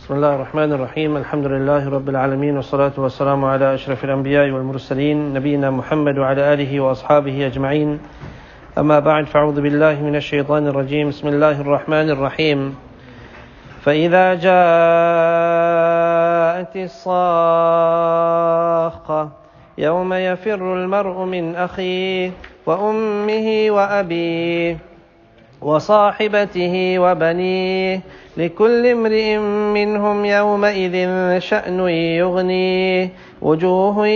بسم الله الرحمن الرحيم الحمد لله رب العالمين والصلاة والسلام على أشرف الأنبياء والمرسلين نبينا محمد وعلى آله وأصحابه أجمعين أما بعد فأعوذ بالله من الشيطان الرجيم بسم الله الرحمن الرحيم فإذا جاءت الصاخة يوم يفر المرء من أخيه وأمه وأبيه وصاحبته وبنيه لكل امرئ منهم يومئذ شأن يغنيه وجوه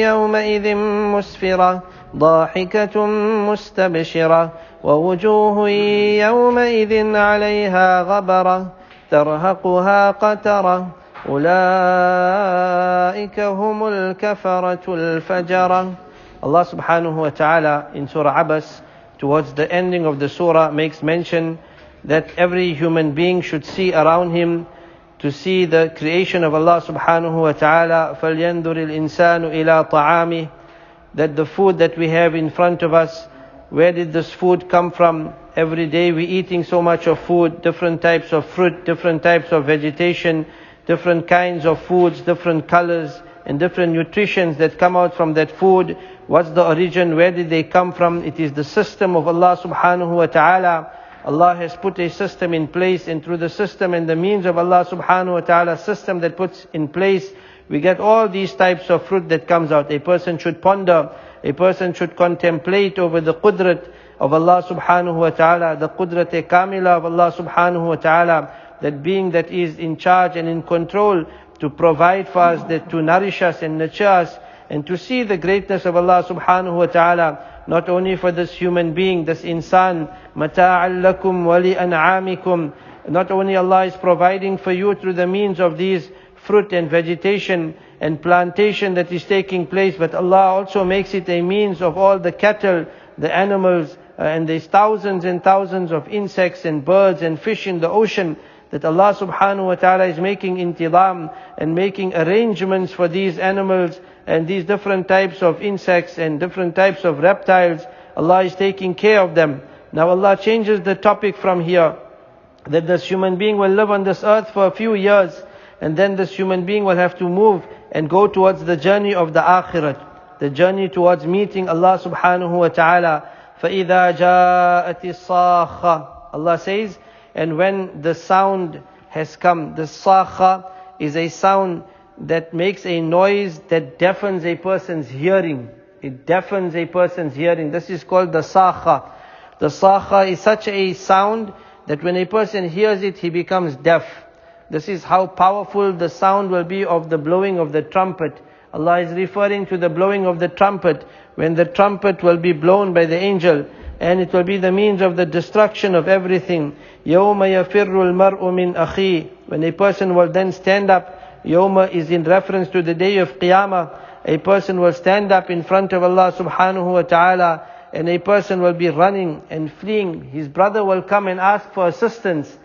يومئذ مسفرة ضاحكة مستبشرة ووجوه يومئذ عليها غبرة ترهقها قترة أولئك هم الكفرة الفجرة. Allah subhanahu wa ta'ala in Surah Abasa, towards the ending of the surah, makes mention that every human being should see around him to see the creation of Allah subhanahu wa ta'ala. فَلْيَنْظُرِ الْإِنسَانُ إِلَىٰ طَعَامِهِ, that the food that we have in front of us, where did this food come from? Every day we're eating so much of food, different types of fruit, different types of vegetation, different kinds of foods, different colors and different nutritions that come out from that food. What's the origin? Where did they come from? It is the system of Allah subhanahu wa ta'ala. Allah has put a system in place, and through the system and the means of Allah subhanahu wa ta'ala system that puts in place, we get all these types of fruit that comes out. A person should ponder, a person should contemplate over the qudrat of Allah subhanahu wa ta'ala, the qudrat-e kamila of Allah subhanahu wa ta'ala, that being that is in charge and in control to provide for us, that to nourish us and nurture us, and to see the greatness of Allah subhanahu wa ta'ala, not only for this human being, this insan, mata'an lakum wa li an'amikum. Not only Allah is providing for you through the means of these fruit and vegetation and plantation that is taking place, but Allah also makes it a means of all the cattle, the animals, and there's thousands and thousands of insects and birds and fish in the ocean, that Allah subhanahu wa ta'ala is making intidam and making arrangements for these animals and these different types of insects and different types of reptiles. Allah is taking care of them. Now Allah changes the topic from here, that this human being will live on this earth for a few years, and then this human being will have to move and go towards the journey of the akhirat, the journey towards meeting Allah subhanahu wa ta'ala. فَإِذَا جَاءَتِ الصَّاخَّةِ, Allah says, and when the sound has come. The sakha is a sound that makes a noise that deafens a person's hearing. It deafens a person's hearing. This is called the sakha. The sakha is such a sound that when a person hears it, he becomes deaf. This is how powerful the sound will be of the blowing of the trumpet. Allah is referring to the blowing of the trumpet, when the trumpet will be blown by the angel, and it will be the means of the destruction of everything. يَوْمَ يَفِرُّ الْمَرْءُ مِنْ أَخِيهِ, when a person will then stand up. Yawma is in reference to the day of Qiyamah. A person will stand up in front of Allah subhanahu wa ta'ala, and a person will be running and fleeing. His brother will come and ask for assistance.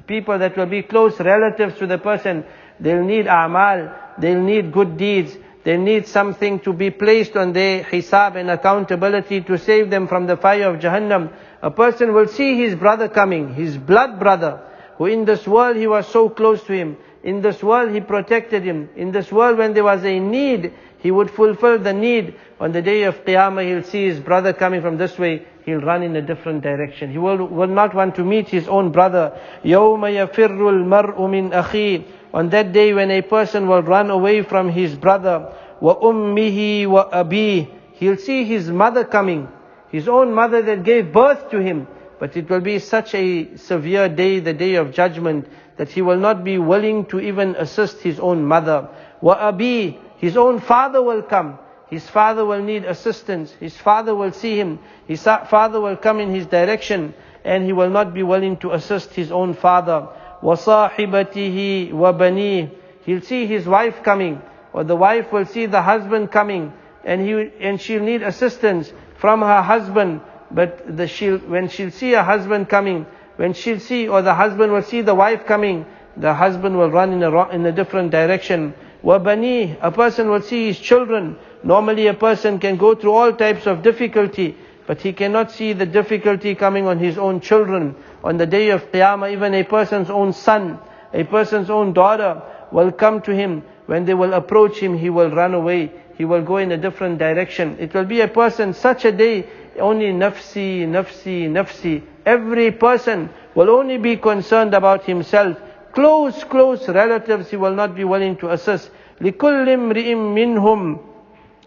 People that will be close relatives to the person, they'll need a'mal, they'll need good deeds, they need something to be placed on their hisab and accountability to save them from the fire of Jahannam. A person will see his brother coming, his blood brother, who in this world he was so close to him. In this world he protected him. In this world when there was a need, he would fulfill the need. On the day of Qiyamah, he'll see his brother coming from this way, he'll run in a different direction. He will not want to meet his own brother. يَوْمَ يَفِرُّ الْمَرْءُ مِنْ أَخِيهِ, on that day when a person will run away from his brother. وَأُمِّهِ وَأَبِيهِ, he'll see his mother coming, his own mother that gave birth to him. But it will be such a severe day, the day of judgment, that he will not be willing to even assist his own mother. وَأَبِيهِ, his own father will come. His father will need assistance. His father will see him. His father will come in his direction, and he will not be willing to assist his own father. وَصَاحِبَتِهِ وَبَنِيهِ, he'll see his wife coming, or the wife will see the husband coming, and she'll need assistance from her husband. But when she'll see her husband coming, when she'll see, or the husband will see the wife coming, the husband will run in a different direction. وَبَنِيهِ, a person will see his children. Normally a person can go through all types of difficulty, but he cannot see the difficulty coming on his own children. On the day of Qiyamah, even a person's own son, A person's own daughter will come to him. When they will approach him, he will run away. He will go in a different direction. It will be a person, such a day, only nafsi, nafsi, nafsi. Every person will only be concerned about himself. Close relatives he will not be willing to assist. لِكُلِّ امْرِئٍ مِّنْهُمْ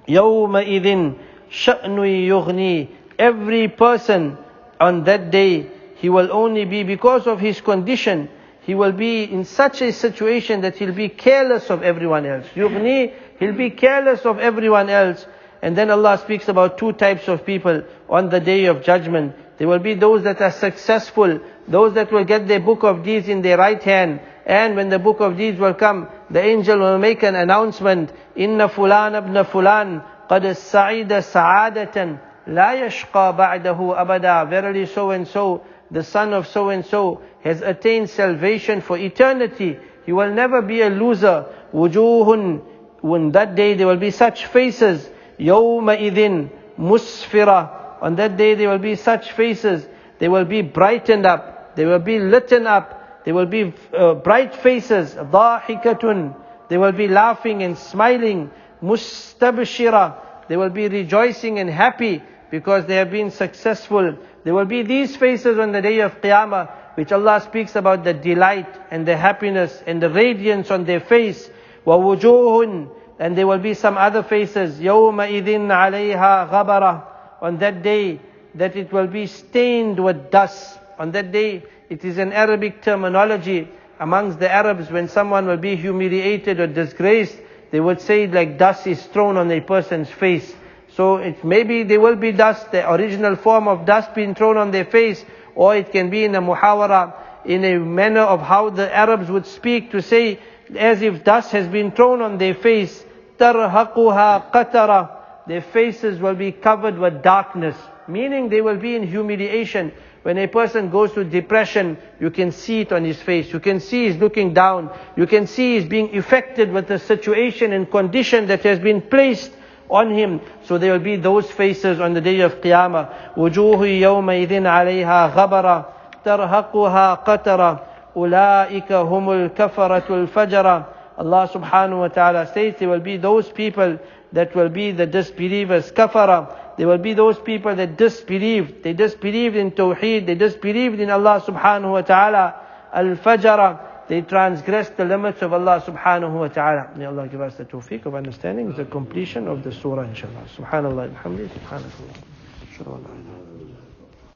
يَوْمَئِذٍ شَأْنُ يُغْنِي. Every person on that day, he will only be, because of his condition, he will be in such a situation that he'll be careless of everyone else. Yughni, he'll be careless of everyone else. And then Allah speaks about two types of people on the day of judgment. There will be those that are successful, those that will get their book of deeds in their right hand. And when the book of deeds will come, the angel will make an announcement, Inna fulan ibn fulan, qad as-sa'ida sa'adatan, la yashqa ba'dahu abada. Verily so and so, the son of so and so, has attained salvation for eternity. He will never be a loser. Wujuhun, on that day there will be such faces. Yawma idhin musfira. On that day there will be such faces. They will be brightened up. They will be lit up. They will be bright faces. Dhahikatun. They will be laughing and smiling. Mustabshira. They will be rejoicing and happy because they have been successful. There will be these faces on the day of Qiyamah, which Allah speaks about the delight and the happiness and the radiance on their face. وَوُجُوهٌ. And there will be some other faces. يَوْمَئِذٍ عَلَيْهَا غَبَرَةٌ. On that day, that it will be stained with dust. On that day, it is an Arabic terminology amongst the Arabs. When someone will be humiliated or disgraced, they would say like dust is thrown on a person's face. So it maybe there will be dust, the original form of dust being thrown on their face, or it can be in a muhawara, in a manner of how the Arabs would speak, to say as if dust has been thrown on their face. تَرْهَقُهَا قَتَرًا. Their faces will be covered with darkness, meaning they will be in humiliation. When a person goes through depression, you can see it on his face. You can see he's looking down. You can see he's being affected with the situation and condition that has been placed on him. So there will be those faces on the day of Qiyamah. وُجُوهُ يَوْمَئِذٍ عَلَيْهَا غَبَرًا تَرْهَقُهَا قَتَرًا أُولَٰئِكَ هُمُ الْكَفَرَةُ الْفَجَرَةُ. Allah subhanahu wa ta'ala states there will be those people that will be the disbelievers. Kafara. There will be those people that disbelieved. They disbelieved in Tawheed. They disbelieved in Allah subhanahu wa ta'ala. Al-Fajara. They transgressed the limits of Allah subhanahu wa ta'ala. May Allah give us the tawfiq of understanding the completion of the surah inshallah. Subhanallah, alhamdulillah, subhanallah.